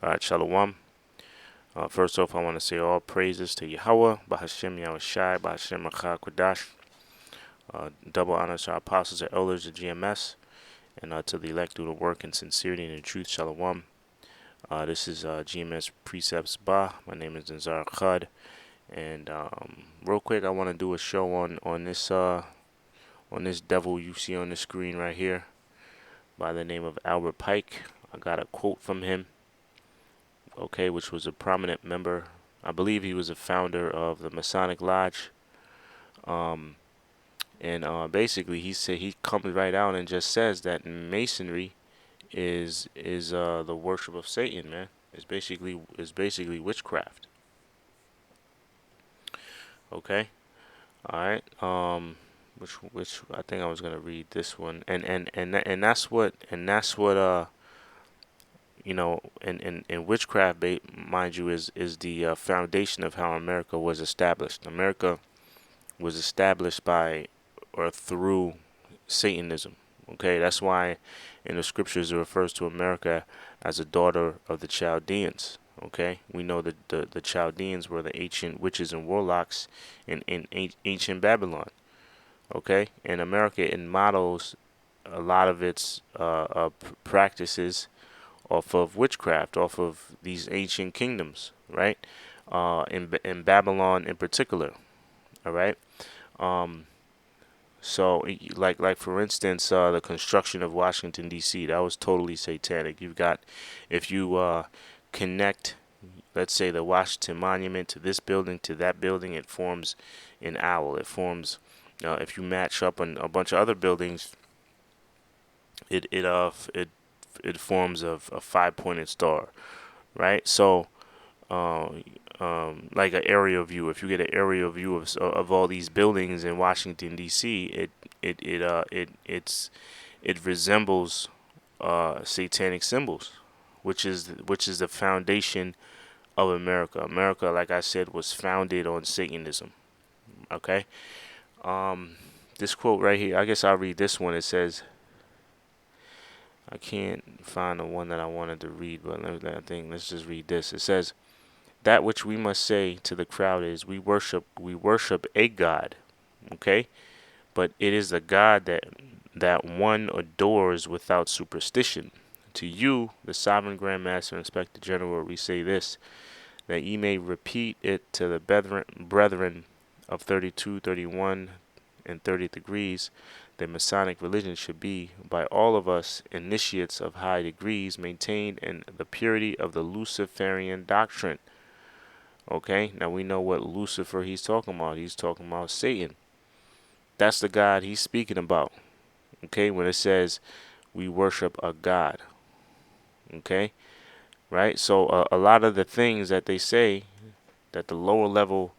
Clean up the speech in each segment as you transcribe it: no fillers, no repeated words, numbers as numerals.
Alright, Shalom. First off, I want to say all praises to Yahweh, Bahashem Yahushai, Bahashem Achar Kodash. Double honors to our apostles and elders of GMS, and to the elect through the work and sincerity and the truth. Shalom. This is GMS Precepts Ba. My name is Nzar Khad, and real quick, I want to do a show on this devil you see on the screen right here, by the name of Albert Pike. I got a quote from him. Okay, which was a prominent member. I believe he was a founder of the Masonic Lodge. And basically, he comes right out and just says that Masonry is the worship of Satan, man. It's basically witchcraft. Okay, all right. Which I think I was gonna read this one, and that's what and witchcraft, mind you, is the foundation of how America was established. America was established by or through Satanism. Okay, that's why in the scriptures it refers to America as a daughter of the Chaldeans. Okay, we know that the Chaldeans were the ancient witches and warlocks in ancient Babylon. Okay, and America, it models a lot of its practices off of witchcraft, off of these ancient kingdoms, right? In Babylon in particular, all right. So like for instance, the construction of Washington D.C., that was totally satanic. You've got, if you connect, let's say, the Washington Monument to this building to that building, it forms an owl. It forms, if you match up on a bunch of other buildings, it forms a five-pointed star, right? So, like an aerial view. If you get an aerial view of all these buildings in Washington D.C., it resembles satanic symbols, which is the foundation of America. America, like I said, was founded on Satanism. Okay. This quote right here, I guess I'll read this one. It says, I can't find the one that I wanted to read, but let's just read this. It says, "That which we must say to the crowd is, we worship a God, okay? But it is a God that one adores without superstition. To you, the sovereign Grand Master and Inspector General, we say this, that ye may repeat it to the brethren of 32, 31, and 30 degrees. The Masonic religion should be, by all of us initiates of high degrees, maintained in the purity of the Luciferian doctrine." Okay, now we know what Lucifer he's talking about. He's talking about Satan. That's the God he's speaking about. Okay, when it says we worship a God. Okay, right? So a lot of the things that they say that the lower level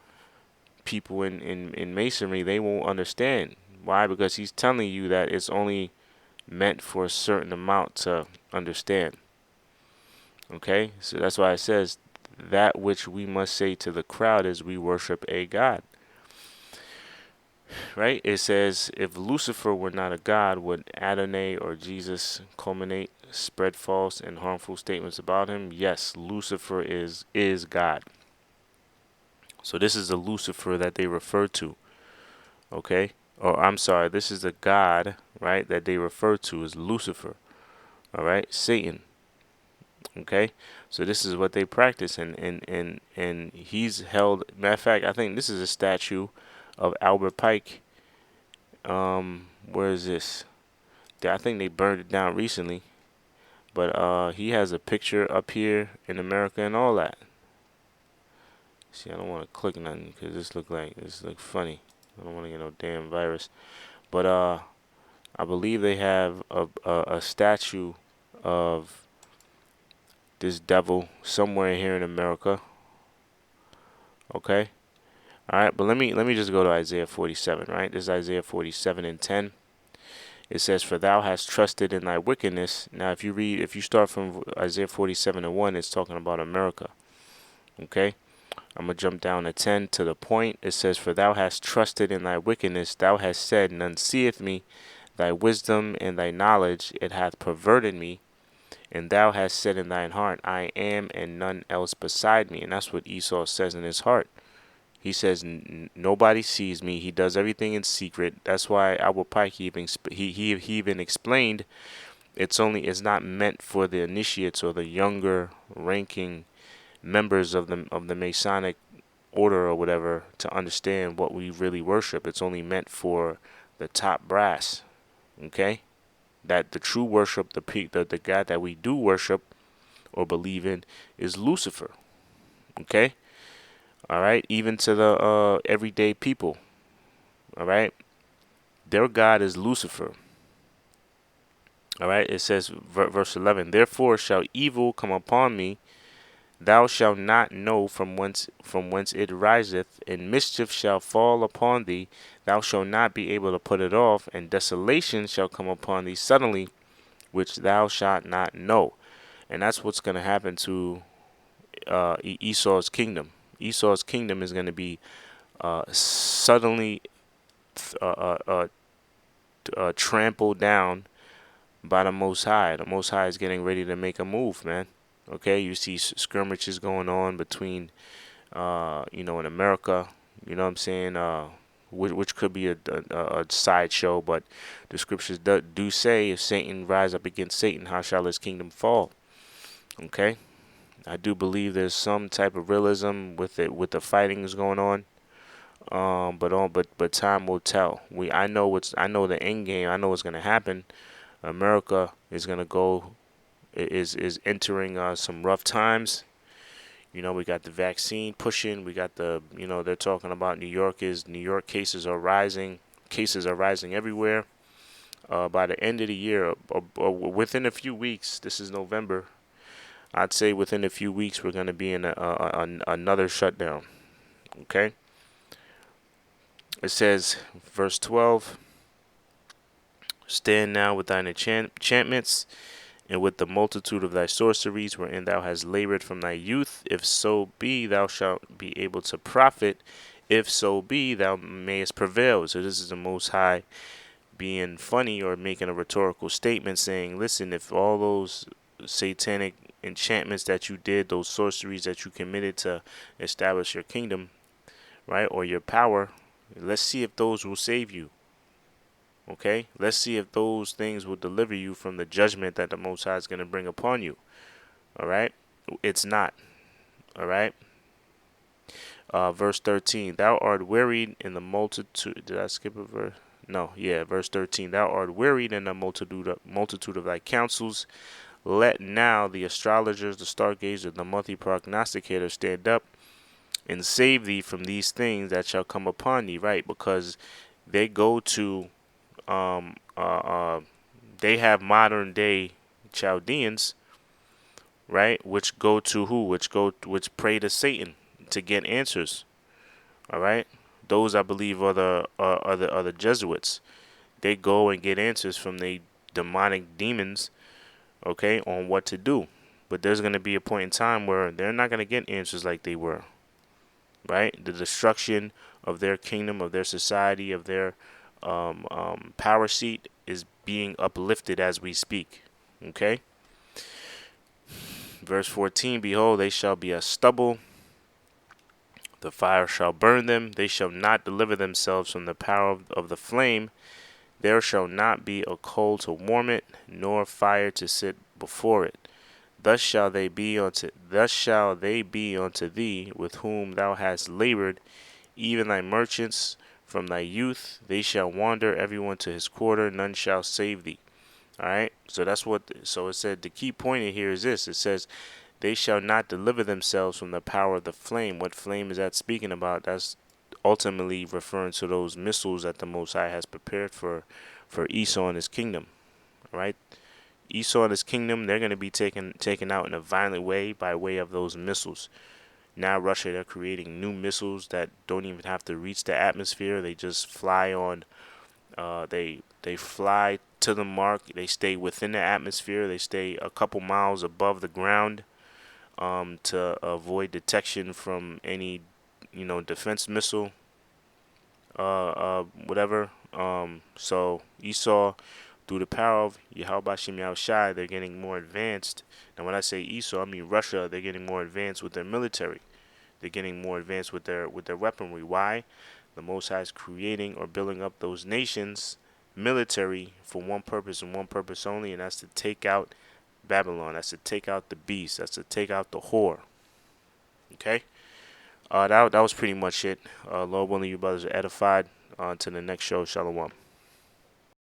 people in Masonry, they won't understand. Why? Because he's telling you that it's only meant for a certain amount to understand. Okay, so that's why it says, that which we must say to the crowd is, we worship a God. Right? It says, if Lucifer were not a God, would Adonai or Jesus culminate, spread false and harmful statements about him? Yes, Lucifer is God. So this is the Lucifer that they refer to. Okay? Or I'm sorry, this is the God, right, that they refer to as Lucifer. All right? Satan. Okay? So this is what they practice, and he's held. Matter of fact, I think this is a statue of Albert Pike. Where is this? I think they burned it down recently, but he has a picture up here in America and all that. See, I don't want to click nothing because this look funny. I don't want to get no damn virus. But I believe they have a statue of this devil somewhere here in America. Okay. All right, but let me just go to Isaiah 47, right? This is Isaiah 47 and 10. It says, "For thou hast trusted in thy wickedness." Now, if you start from Isaiah 47 and 1, it's talking about America. Okay? I'm going to jump down to 10 to the point. It says, "For thou hast trusted in thy wickedness, thou hast said, none seeth me. Thy wisdom and thy knowledge, it hath perverted me. And thou hast said in thine heart, I am, and none else beside me. And that's what Esau says in his heart. He says, nobody sees me. He does everything in secret. That's why our Pike he even explained it's not meant for the initiates or the younger ranking members of the Masonic order or whatever to understand what we really worship. It's only meant for the top brass. Okay, that the true worship, the God that we do worship or believe in, is Lucifer. Okay, all right, even to the everyday people. All right, their God is Lucifer. All right, it says verse 11. Therefore shall evil come upon me. Thou shalt not know from whence it riseth, and mischief shall fall upon thee. Thou shalt not be able to put it off, and desolation shall come upon thee suddenly, which thou shalt not know. And that's what's going to happen to Esau's kingdom. Esau's kingdom is going to be suddenly uh, uh, uh, trampled down by the Most High. The Most High is getting ready to make a move, man. Okay, you see skirmishes going on between, in America. You know what I'm saying? Which could be a sideshow, but the scriptures do say, if Satan rise up against Satan, how shall his kingdom fall? Okay, I do believe there's some type of realism with it, with the fightings going on. But time will tell. I know the end game. I know what's gonna happen. America is gonna go is entering some rough times. We got the vaccine pushing. We got they're talking about New York cases are rising. Cases are rising everywhere. By the end of the year, within a few weeks, this is November. I'd say within a few weeks we're going to be in another shutdown. Okay. It says, verse 12. Stand now with thine enchantments, and with the multitude of thy sorceries, wherein thou hast labored from thy youth. If so be thou shalt be able to profit, if so be thou mayest prevail. So this is the Most High being funny or making a rhetorical statement saying, listen, if all those satanic enchantments that you did, those sorceries that you committed to establish your kingdom, right, or your power, let's see if those will save you. Okay, let's see if those things will deliver you from the judgment that the Most High is going to bring upon you. All right, it's not. All right. Verse 13. Thou art wearied in the multitude. Did I skip a verse? No. Yeah. Verse 13. Thou art wearied in the multitude of thy counsels. Let now the astrologers, the stargazers, the monthly prognosticators stand up and save thee from these things that shall come upon thee. Right, because they go to they have modern day Chaldeans, right? Which go to who? Which pray to Satan to get answers. All right, those I believe are the Jesuits. They go and get answers from the demonic demons, okay, on what to do. But there's going to be a point in time where they're not going to get answers like they were, right? The destruction of their kingdom, of their society, of their power seat is being uplifted as we speak. Okay. Verse 14, behold, they shall be as stubble. The fire shall burn them. They shall not deliver themselves from the power of the flame. There shall not be a coal to warm it, nor fire to sit before it. Thus shall they be unto thee, with whom thou hast labored, even thy merchants from thy youth. They shall wander everyone to his quarter, none shall save thee. All right. So it said the key point in here is this. It says, they shall not deliver themselves from the power of the flame. What flame is that speaking about? That's ultimately referring to those missiles that the Most High has prepared for Esau and his kingdom. All right. Esau and his kingdom, they're going to be taken out in a violent way by way of those missiles. Now Russia, they're creating new missiles that don't even have to reach the atmosphere. They just fly on. They fly to the mark. They stay within the atmosphere. They stay a couple miles above the ground, to avoid detection from any, defense missile, whatever. So Esau, through the power of Yahweh Shem Yahushai, they're getting more advanced. And when I say Esau, I mean Russia. They're getting more advanced with their military. They're getting more advanced with their weaponry. Why? The Most High is creating or building up those nations military for one purpose and one purpose only, and that's to take out Babylon. That's to take out the beast. That's to take out the whore. Okay. That was pretty much it. Lord willing, you brothers are edified. On to the next show. Shalom.